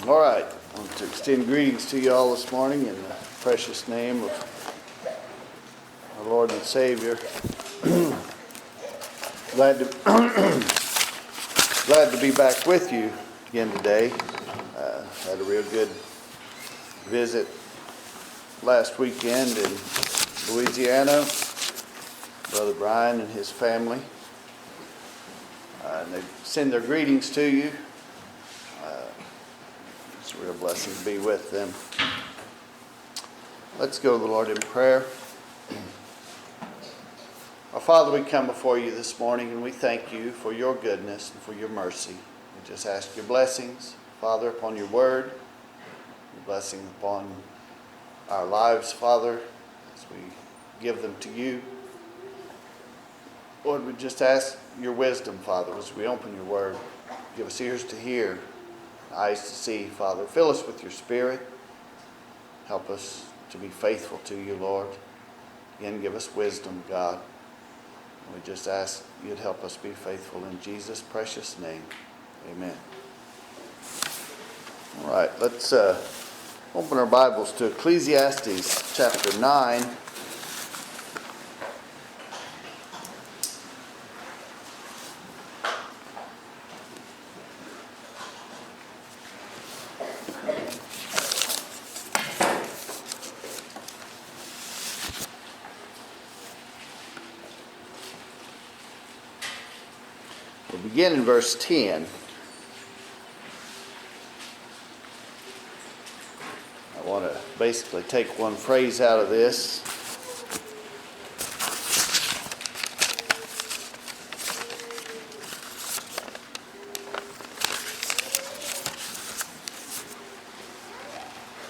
All right, I want to extend greetings to you all this morning in the precious name of our Lord and Savior. Glad to be back with you again today. Had a real good visit last weekend in Louisiana. Brother Brian and his family. And they send their greetings to you. It's a real blessing to be with them. Let's go to the Lord in prayer. Our Father, we come before you this morning and we thank you for your goodness and for your mercy. We just ask your blessings, Father, upon your word, your blessing upon our lives, Father, as we give them to you. Lord, we just ask your wisdom, Father, as we open your word. Give us ears to hear, eyes to see, Father. Fill us with your Spirit. Help us to be faithful to you, Lord. Again, give us wisdom, God. We just ask you'd help us be faithful in Jesus' precious name. Amen. All right, let's open our Bibles to Ecclesiastes chapter 9. We'll begin in verse 10. I want to basically take one phrase out of this.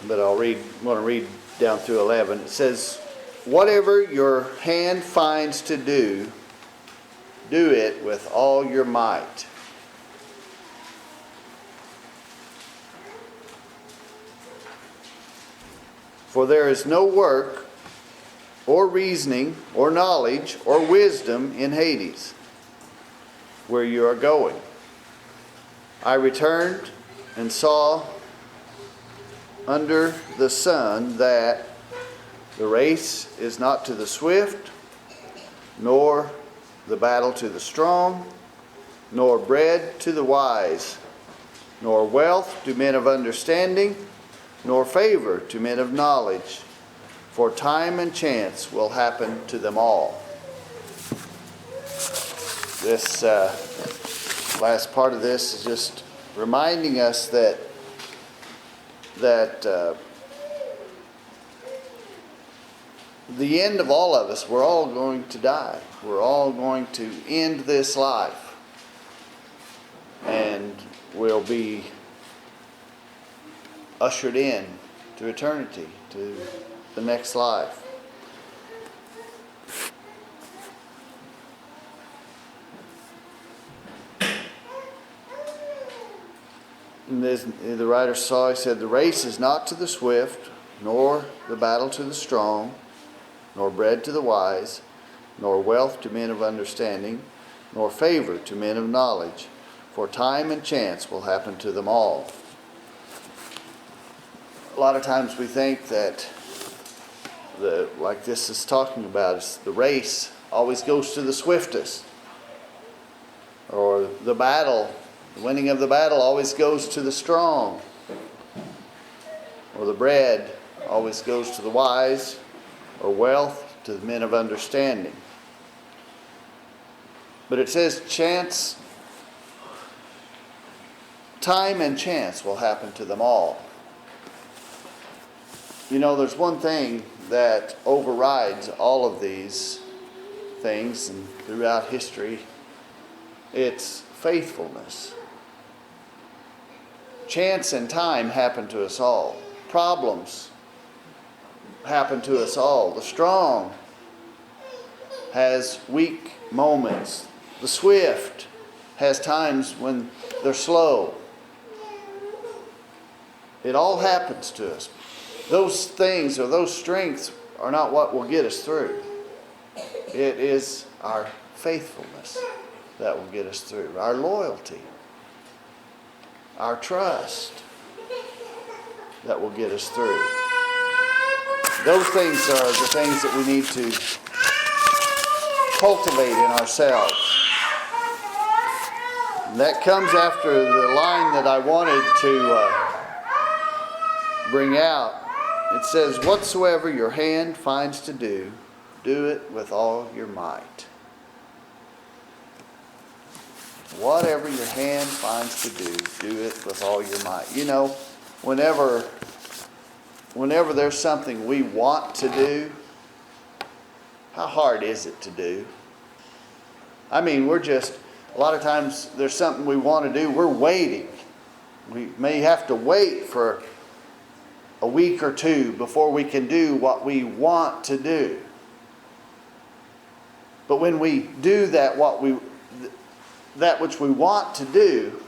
But want to read down through 11. It says, "Whatever your hand finds to do, do it with all your might. For there is no work, or reasoning, or knowledge, or wisdom in Hades, where you are going. I returned and saw under the sun that the race is not to the swift, nor the battle to the strong, nor bread to the wise, nor wealth to men of understanding, nor favor to men of knowledge, for time and chance will happen to them all." This last part of this is just reminding us that the end of all of us, we're all going to die. We're all going to end this life. And we'll be ushered in to eternity, to the next life. And the writer saw, he said, "The race is not to the swift, nor the battle to the strong, nor bread to the wise, nor wealth to men of understanding, nor favor to men of knowledge, for time and chance will happen to them all." A lot of times we think that, like this is talking about, is the race always goes to the swiftest. Or the winning of the battle always goes to the strong. Or the bread always goes to the wise, or wealth to the men of understanding. But it says time and chance will happen to them all. You know, there's one thing that overrides all of these things and throughout history. It's faithfulness. Chance and time happen to us all. Problems happen to us all. The strong has weak moments. The swift has times when they're slow. It all happens to us. Those things or those strengths are not what will get us through. It is our faithfulness that will get us through. Our loyalty. Our trust. that will get us through. Those things are the things that we need to cultivate in ourselves. And that comes after the line that I wanted to bring out. It says, whatsoever your hand finds to do, do it with all your might. Whatever your hand finds to do it with all your might. You know, whenever there's something we want to do, how hard is it to do? I mean, a lot of times there's something we want to do, we're waiting. We may have to wait for a week or two before we can do what we want to do. But when we do that which we want to do,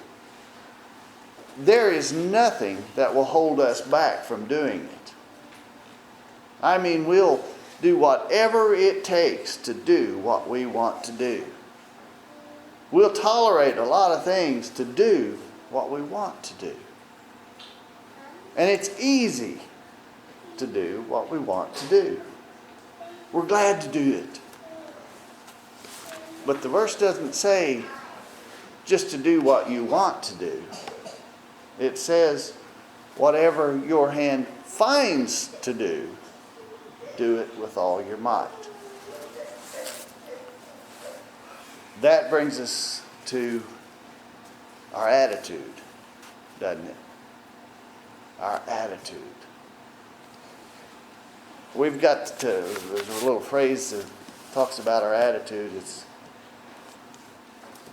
there is nothing that will hold us back from doing it. I mean, we'll do whatever it takes to do what we want to do. We'll tolerate a lot of things to do what we want to do. And it's easy to do what we want to do. We're glad to do it. But the verse doesn't say just to do what you want to do. It says, whatever your hand finds to do, do it with all your might. That brings us to our attitude, doesn't it? Our attitude. There's a little phrase that talks about our attitude. It's,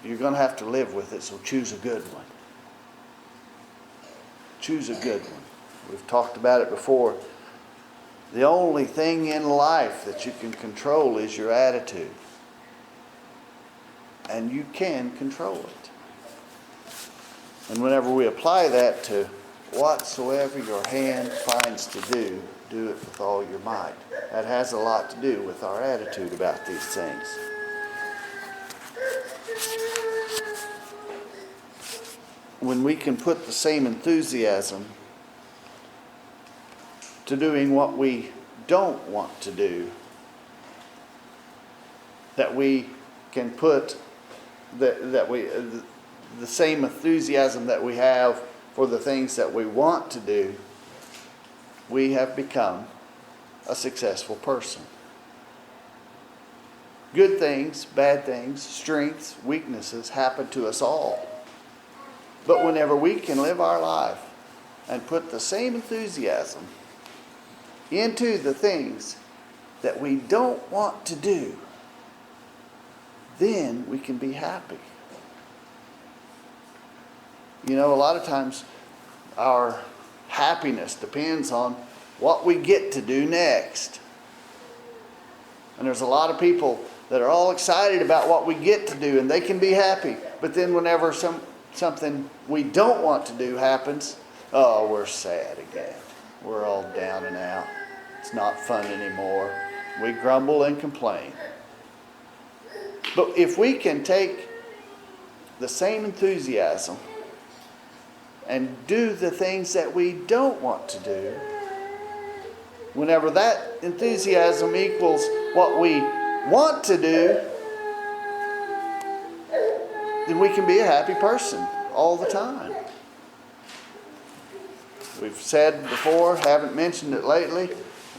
you're going to have to live with it, so choose a good one. Choose a good one. We've talked about it before. The only thing in life that you can control is your attitude. And you can control it. And whenever we apply that to whatsoever your hand finds to do, do it with all your might. That has a lot to do with our attitude about these things. When we can put the same enthusiasm to doing what we don't want to do, that we can put the same enthusiasm that we have for the things that we want to do, we have become a successful person. Good things, bad things, strengths, weaknesses happen to us all. But whenever we can live our life and put the same enthusiasm into the things that we don't want to do, then we can be happy. You know, a lot of times our happiness depends on what we get to do next. And there's a lot of people that are all excited about what we get to do and they can be happy. But then whenever something we don't want to do happens, oh, we're sad again. We're all down and out. It's not fun anymore. We grumble and complain. But if we can take the same enthusiasm and do the things that we don't want to do, whenever that enthusiasm equals what we want to do, then we can be a happy person all the time. We've said before, haven't mentioned it lately,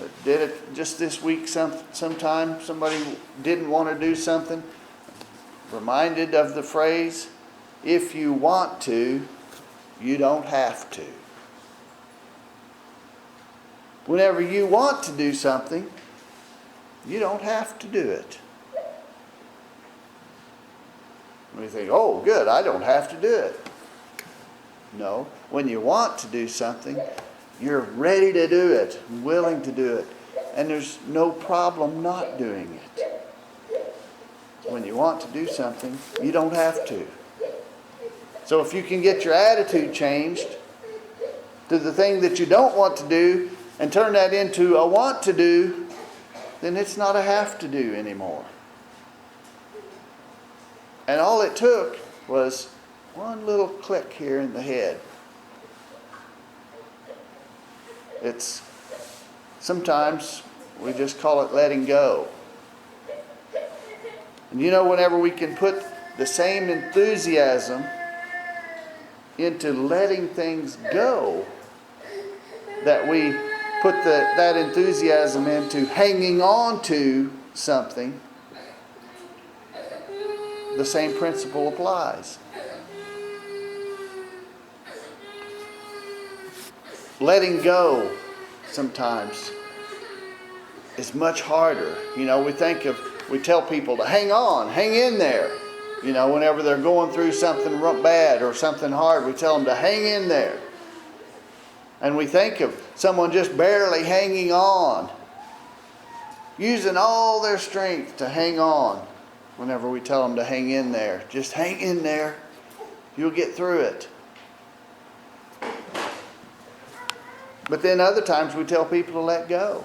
but did it just this week sometime. Somebody didn't want to do something. Reminded of the phrase, if you want to, you don't have to. Whenever you want to do something, you don't have to do it. We think, oh, good, I don't have to do it. No, when you want to do something, you're ready to do it, willing to do it, and there's no problem not doing it. When you want to do something, you don't have to. So if you can get your attitude changed to the thing that you don't want to do and turn that into a want to do, then it's not a have to do anymore. And all it took was one little click here in the head. It's sometimes we just call it letting go. And whenever we can put the same enthusiasm into letting things go that we put that enthusiasm into hanging on to something, the same principle applies. Letting go sometimes is much harder. We tell people to hang on, hang in there. Whenever they're going through something bad or something hard, we tell them to hang in there. And we think of someone just barely hanging on, using all their strength to hang on. Whenever we tell them to hang in there, just hang in there. You'll get through it. But then other times we tell people to let go.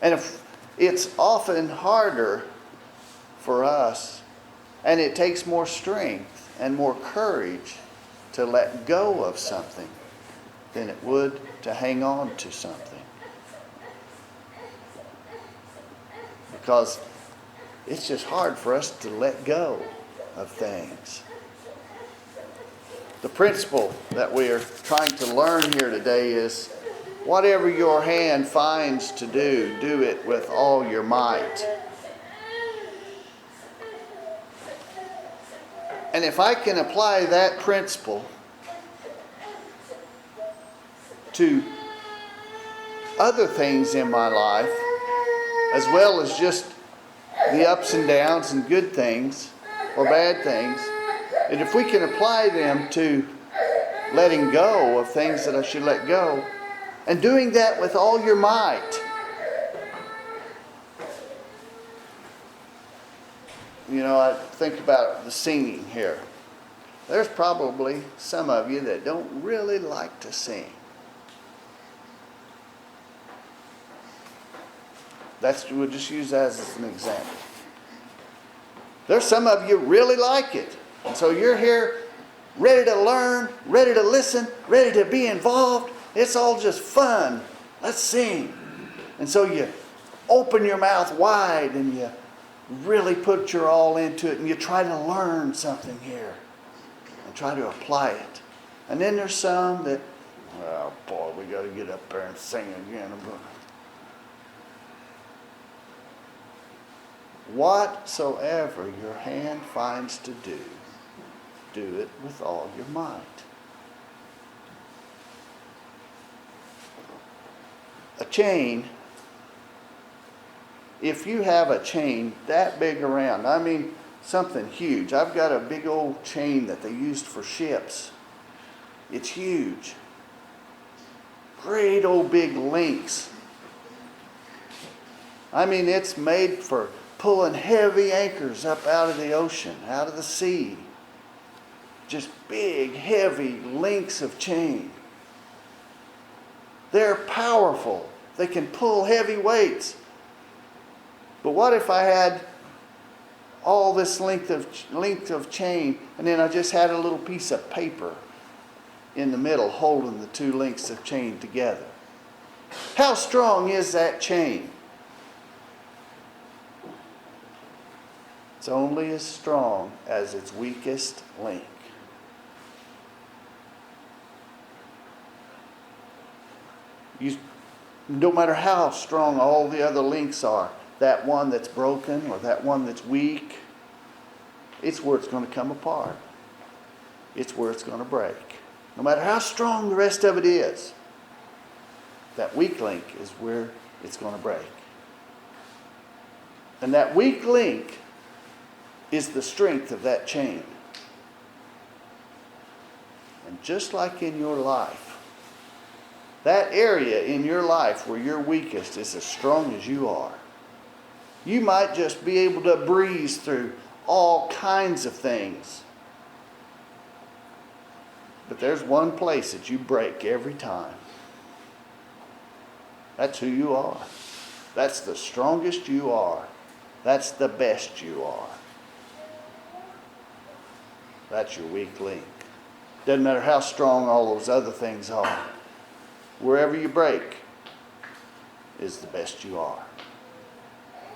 And if it's often harder for us, and it takes more strength and more courage to let go of something than it would to hang on to something. Because it's just hard for us to let go of things. The principle that we are trying to learn here today is, whatever your hand finds to do, do it with all your might. And if I can apply that principle to other things in my life, as well as just the ups and downs and good things or bad things, and if we can apply them to letting go of things that I should let go, and doing that with all your might, I think about the singing here. There's probably some of you that don't really like to sing. We'll just use that as an example. There's some of you really like it. And so you're here ready to learn, ready to listen, ready to be involved. It's all just fun. Let's sing. And so you open your mouth wide and you really put your all into it and you try to learn something here and try to apply it. And then there's some that, oh boy, we got to get up there and sing again. Whatsoever your hand finds to do, do it with all your might. A chain, if you have a chain that big around, something huge. I've got a big old chain that they used for ships. It's huge. Great old big links. It's made for pulling heavy anchors up out of the ocean, out of the sea. Just big, heavy links of chain. They're powerful. They can pull heavy weights. But what if I had all this length of chain, and then I just had a little piece of paper in the middle holding the two links of chain together? How strong is that chain? It's only as strong as its weakest link. No matter how strong all the other links are, that one that's broken or that one that's weak, it's where it's going to come apart. It's where it's going to break. No matter how strong the rest of it is, that weak link is where it's going to break. And that weak link is the strength of that chain. And just like in your life, that area in your life where you're weakest is as strong as you are. You might just be able to breeze through all kinds of things. But there's one place that you break every time. That's who you are. That's the strongest you are. That's the best you are. That's your weak link. Doesn't matter how strong all those other things are. wherever you break is the best you are.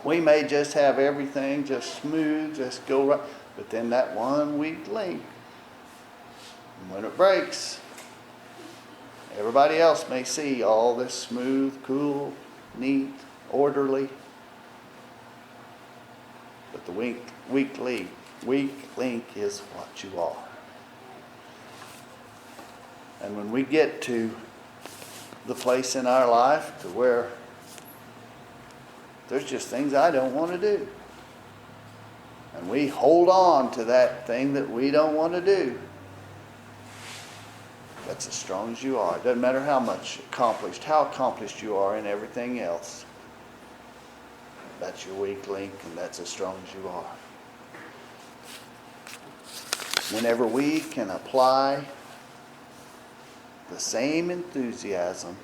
We may just have everything just smooth, just go right, but then that one weak link, when it breaks, everybody else may see all this smooth, cool, neat, orderly, but the weak link is what you are. And when we get to the place in our life to where there's just things I don't want to do, and we hold on to that thing that we don't want to do, that's as strong as you are. It doesn't matter how accomplished you are in everything else. That's your weak link, and that's as strong as you are. Whenever we can apply the same enthusiasm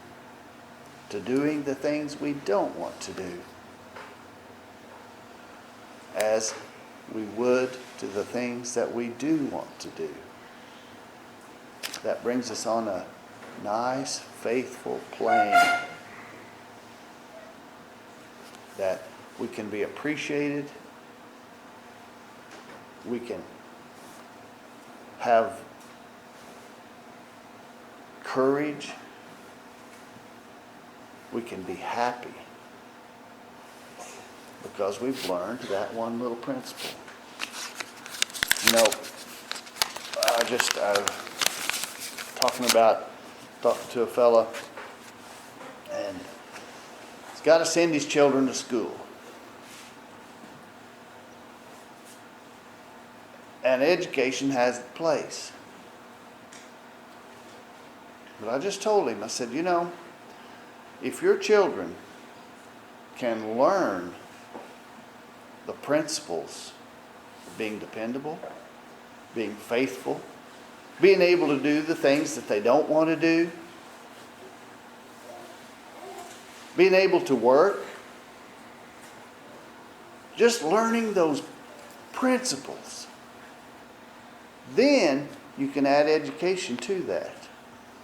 to doing the things we don't want to do as we would to the things that we do want to do, that brings us on a nice, faithful plane that we can be appreciated, we can have courage, we can be happy because we've learned that one little principle. You know, talking to a fella, and he's got to send his children to school. And education has its place. But I just told him, I said, you know, if your children can learn the principles of being dependable, being faithful, being able to do the things that they don't want to do, being able to work, just learning those principles, then you can add education to that.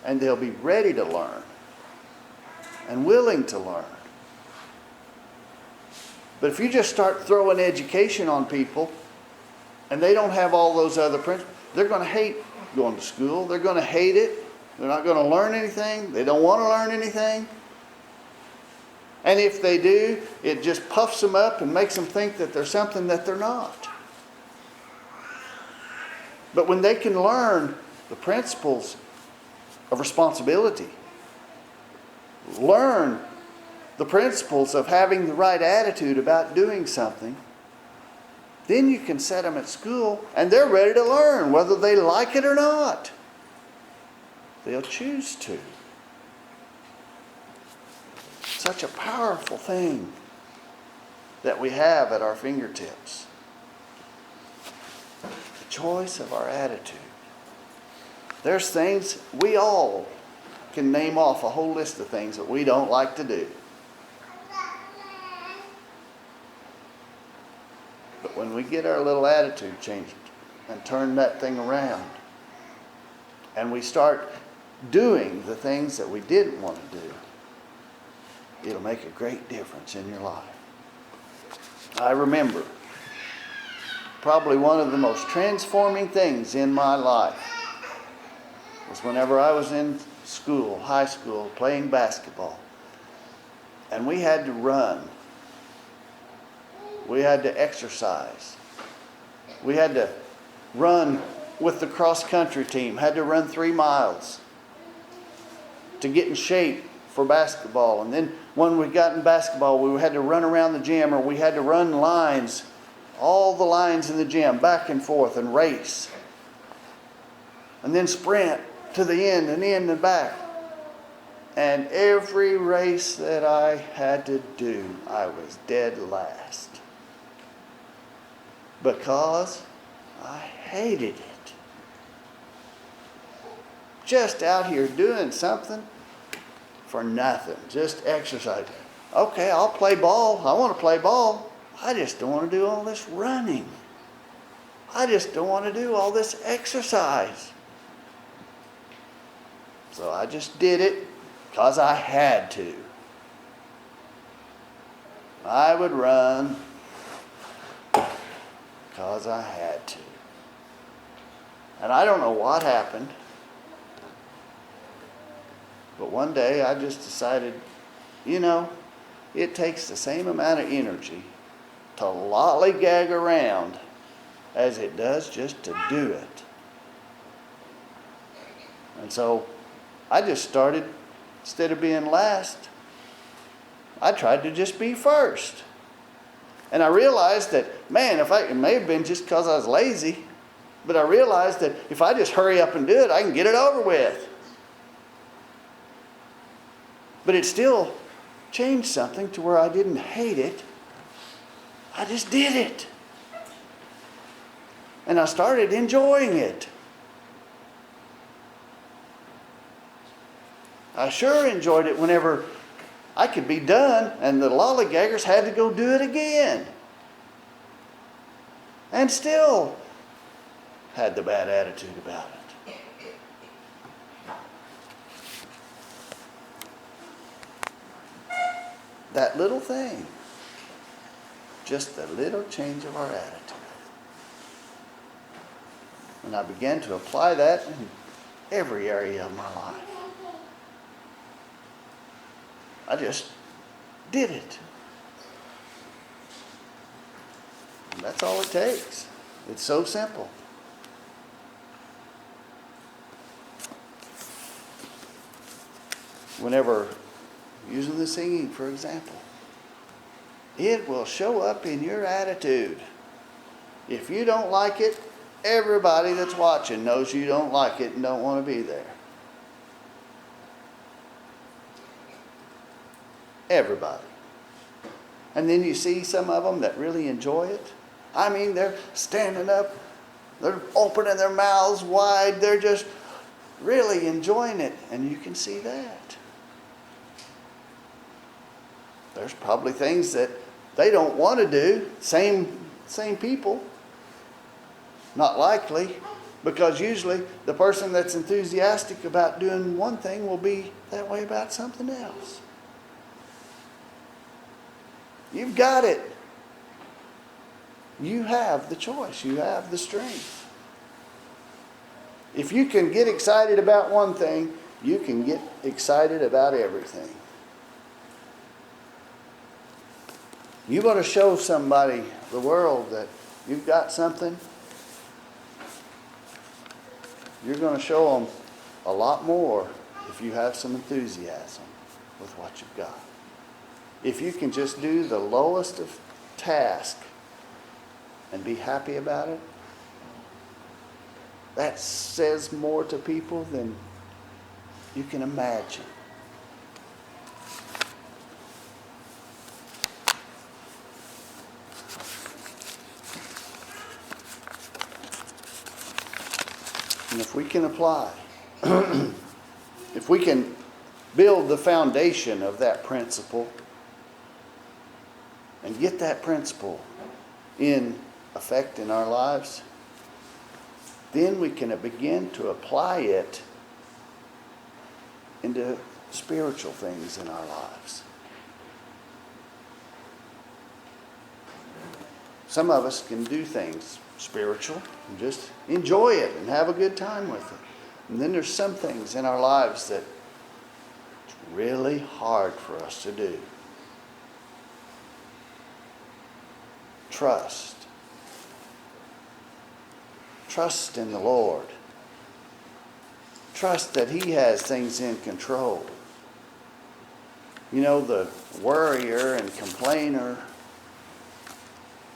And they'll be ready to learn and willing to learn. But if you just start throwing education on people and they don't have all those other principles, they're going to hate going to school. They're going to hate it. They're not going to learn anything. They don't want to learn anything. And if they do, it just puffs them up and makes them think that they're something that they're not. But when they can learn the principles of responsibility, learn the principles of having the right attitude about doing something, then you can set them at school and they're ready to learn whether they like it or not. They'll choose to. Such a powerful thing that we have at our fingertips. The choice of our attitude. There's things, we all can name off a whole list of things that we don't like to do. But when we get our little attitude changed and turn that thing around, and we start doing the things that we didn't want to do, it'll make a great difference in your life. I remember probably one of the most transforming things in my life was whenever I was in school, high school, playing basketball. And we had to run. We had to exercise. We had to run with the cross-country team. Had to run 3 miles to get in shape for basketball. And then when we got in basketball, we had to run around the gym, or we had to run lines, all the lines in the gym, back and forth, and race. And then sprint to the end and back. And every race that I had to do, I was dead last. Because I hated it. Just out here doing something for nothing. Just exercise. Okay, I'll play ball. I want to play ball. I just don't want to do all this running. I just don't want to do all this exercise. So I just did it because I had to. I would run because I had to. And I don't know what happened, but one day I just decided, it takes the same amount of energy to lollygag around as it does just to do it. And so I just started, instead of being last, I tried to just be first. And I realized that, it may have been just because I was lazy, but I realized that if I just hurry up and do it, I can get it over with. But it still changed something to where I didn't hate it. I just did it. And I started enjoying it. I sure enjoyed it whenever I could be done and the lollygaggers had to go do it again. And still had the bad attitude about it. That little thing, just a little change of our attitude. And I began to apply that in every area of my life. I just did it. And that's all it takes. It's so simple. Whenever, using the singing for example, it will show up in your attitude. If you don't like it, everybody that's watching knows you don't like it and don't want to be there. Everybody. And then you see some of them that really enjoy it. I mean, they're standing up, they're opening their mouths wide, they're just really enjoying it, and you can see that. There's probably things that they don't want to do, same people. Not likely, because usually the person that's enthusiastic about doing one thing will be that way about something else. You've got it. You have the choice. You have the strength. If you can get excited about one thing, you can get excited about everything. You want to show somebody, the world, that you've got something, you're going to show them a lot more if you have some enthusiasm with what you've got. If you can just do the lowest of tasks and be happy about it, that says more to people than you can imagine. And if we can apply, if we can build the foundation of that principle and get that principle in effect in our lives, then we can begin to apply it into spiritual things in our lives. Some of us can do things spiritual and just enjoy it and have a good time with it. And then there's some things in our lives that it's really hard for us to do. Trust. Trust in the Lord. Trust that He has things in control. You know, the worrier and complainer,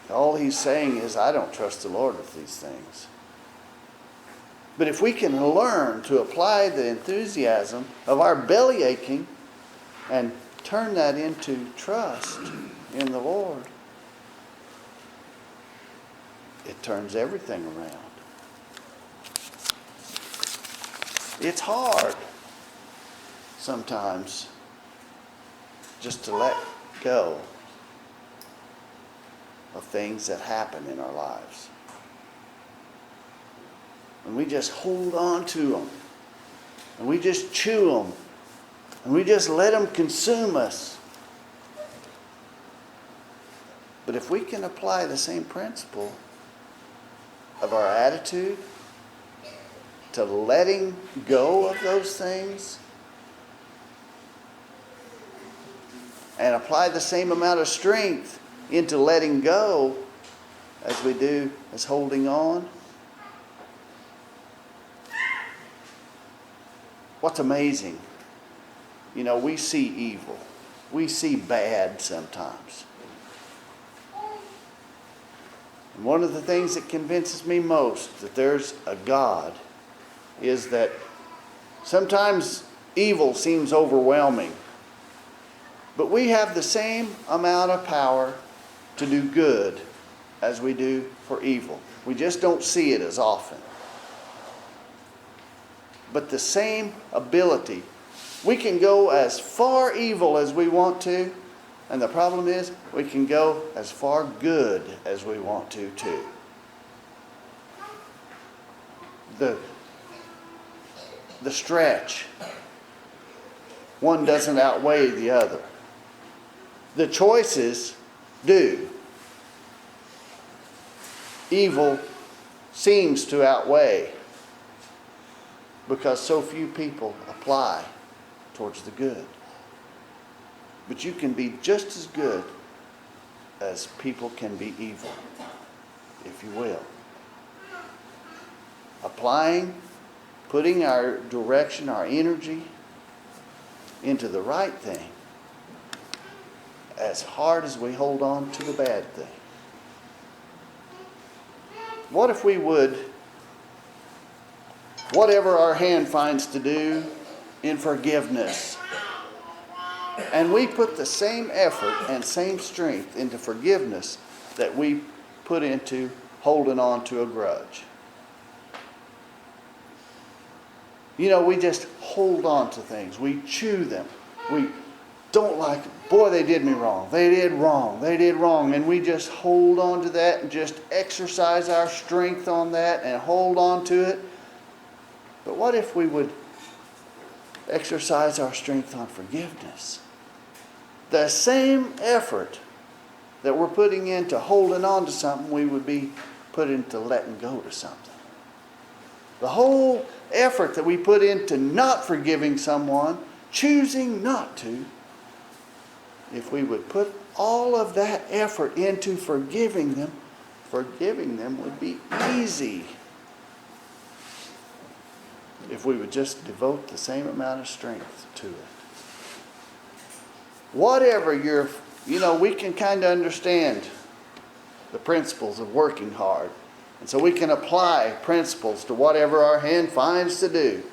all he's saying is, I don't trust the Lord with these things. But if we can learn to apply the enthusiasm of our belly aching and turn that into trust in the Lord, it turns everything around. It's hard sometimes just to let go of things that happen in our lives. And we just hold on to them. And we just chew them. And we just let them consume us. But if we can apply the same principle of our attitude to letting go of those things, and apply the same amount of strength into letting go as we do as holding on, what's amazing, we see evil. We see bad sometimes. And one of the things that convinces me most that there's a God is that sometimes evil seems overwhelming. But we have the same amount of power to do good as we do for evil. We just don't see it as often. But the same ability. We can go as far evil as we want to, and the problem is we can go as far good as we want to too. The stretch. One doesn't outweigh the other. The choices do. Evil seems to outweigh because so few people apply towards the good. But you can be just as good as people can be evil, if you will. Applying, putting our direction, our energy into the right thing, as hard as we hold on to the bad thing. What if we would, whatever our hand finds to do in forgiveness, and we put the same effort and same strength into forgiveness that we put into holding on to a grudge. We just hold on to things. We chew them. We don't like it. Boy, they did me wrong. They did wrong. They did wrong. And we just hold on to that and just exercise our strength on that and hold on to it. But what if we would exercise our strength on forgiveness? The same effort that we're putting into holding on to something, we would be put into letting go to something. The whole effort that we put into not forgiving someone, choosing not to, if we would put all of that effort into forgiving them would be easy. If we would just devote the same amount of strength to it. Whatever we can kind of understand the principles of working hard. And so we can apply principles to whatever our hand finds to do.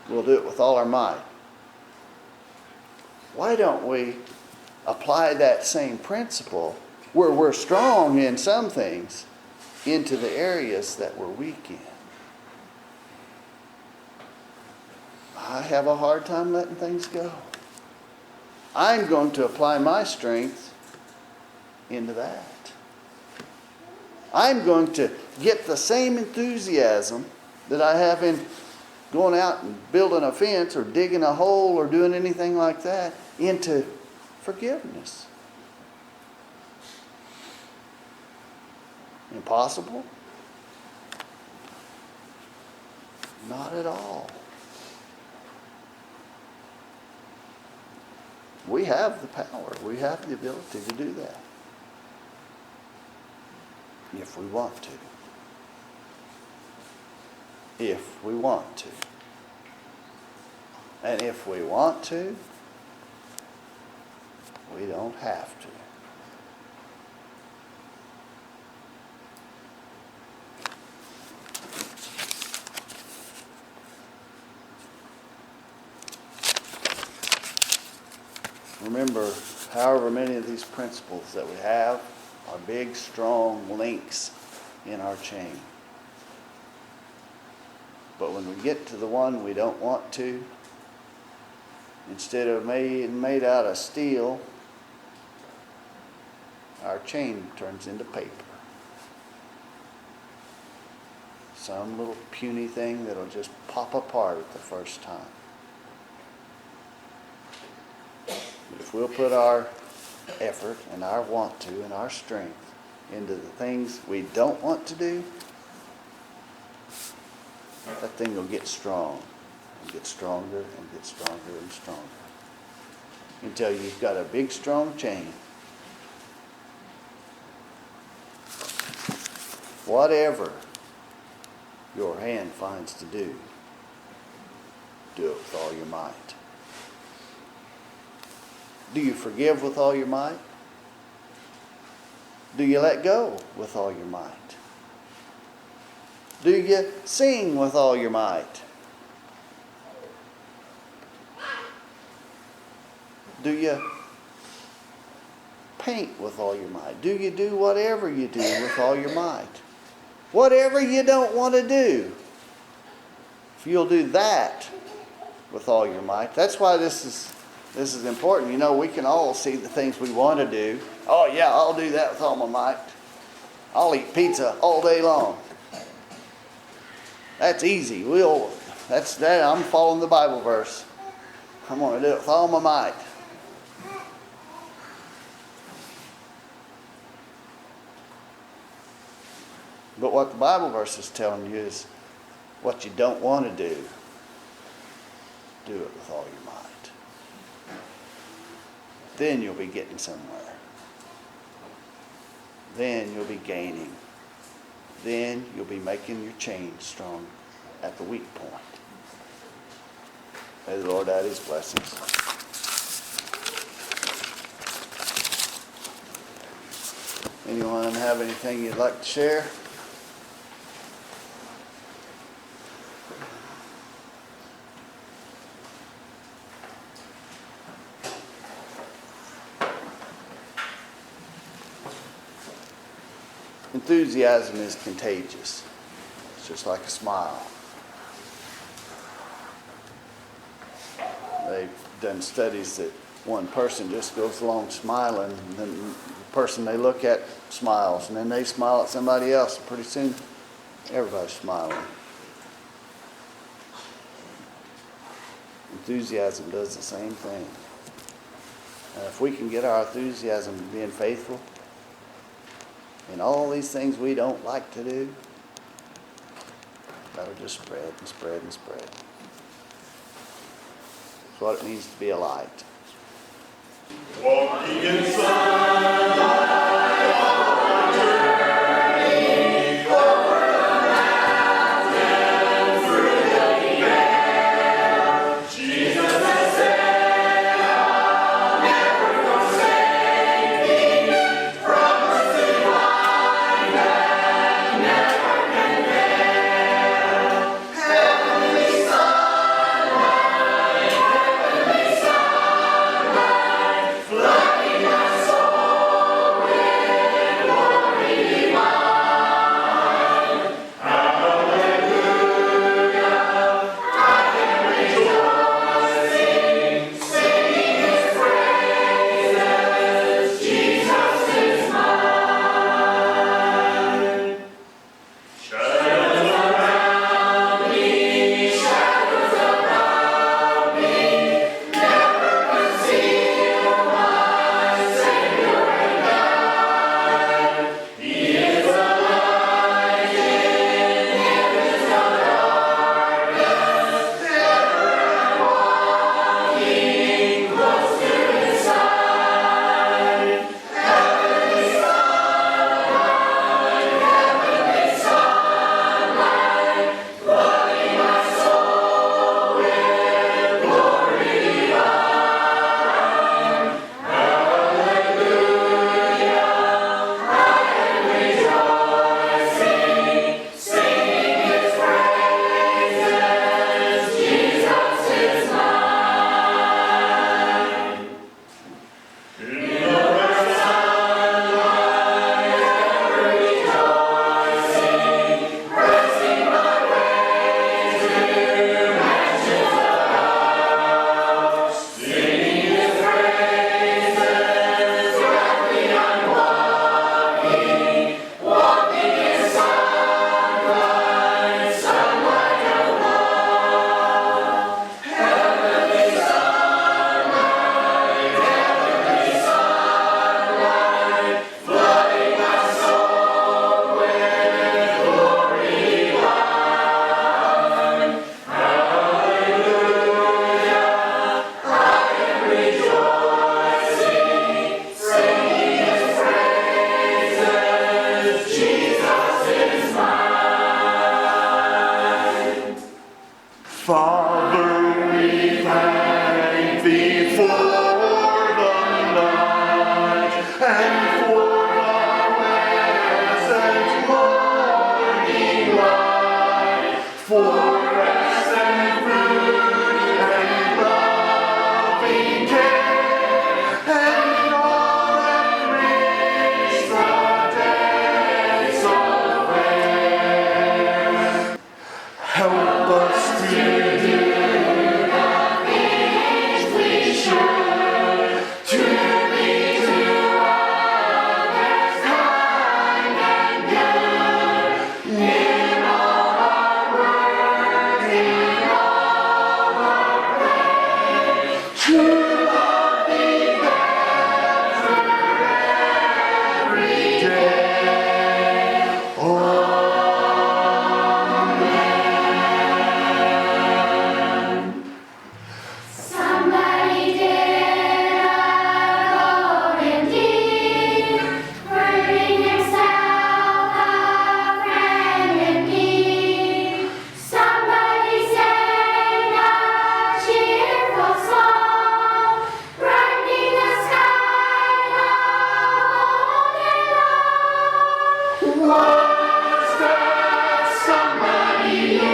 We'll do it with all our might. Why don't we apply that same principle where we're strong in some things into the areas that we're weak in? I have a hard time letting things go. I'm going to apply my strength into that. I'm going to get the same enthusiasm that I have in going out and building a fence or digging a hole or doing anything like that into forgiveness. Impossible? Not at all. We have the power. We have the ability to do that. If we want to. If we want to. And if we want to, we don't have to. Remember, however many of these principles that we have are big, strong links in our chain. But when we get to the one we don't want to, instead of made out of steel, our chain turns into paper. Some little puny thing that'll just pop apart at the first time. if we'll put our effort and our want to and our strength into the things we don't want to do, that thing will get strong and get stronger and get stronger and stronger until you've got a big strong chain. Whatever your hand finds to do, do it with all your might. Do you forgive with all your might? Do you let go with all your might? Do you sing with all your might? Do you paint with all your might? Do you do whatever you do with all your might? Whatever you don't want to do, if you'll do that with all your might. That's why this is important. You know, we can all see the things we want to do. Oh yeah, I'll do that with all my might. I'll eat pizza all day long. That's easy. That's that. I'm following the Bible verse. I'm going to do it with all my might. But what the Bible verse is telling you is what you don't want to do it with all your might. Then you'll be getting somewhere. Then you'll be gaining. Then you'll be making your chain strong at the weak point. May the Lord add His blessings. Anyone have anything you'd like to share? Enthusiasm is contagious. It's just like a smile. They've done studies that one person just goes along smiling, and then the person they look at smiles, and then they smile at somebody else, and pretty soon everybody's smiling. Enthusiasm does the same thing. And if we can get our enthusiasm to being faithful in all these things we don't like to do, that'll just spread and spread and spread. It's what it means to be a light. Walking in sunlight. Flooding my soul. Father, we thank thee for the night and for the pleasant morning light, for rest and fruit and loving care, and all that brings the days of fair. Help us to do Somebody did a golden deed, hurting himself a friend in need. Somebody sang a cheerful song, brightening the sky all day long. Was that somebody you?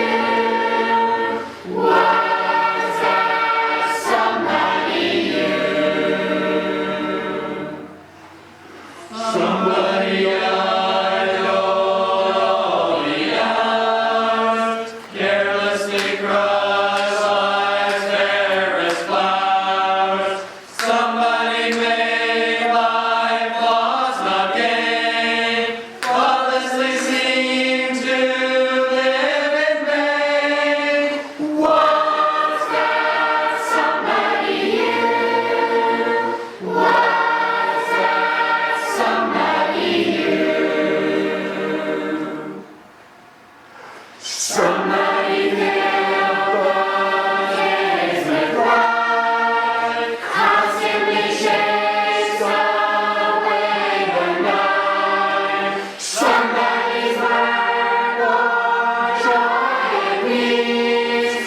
Was that somebody you? Somebody I know the carelessly crushed life's fairest flowers. Somebody made life lost, not gain, thoughtlessly seemed to live in vain. Was that somebody you? Was that somebody you? Somebody filled the days with light, constantly chased away the night. Somebody's birth bore joy and peace,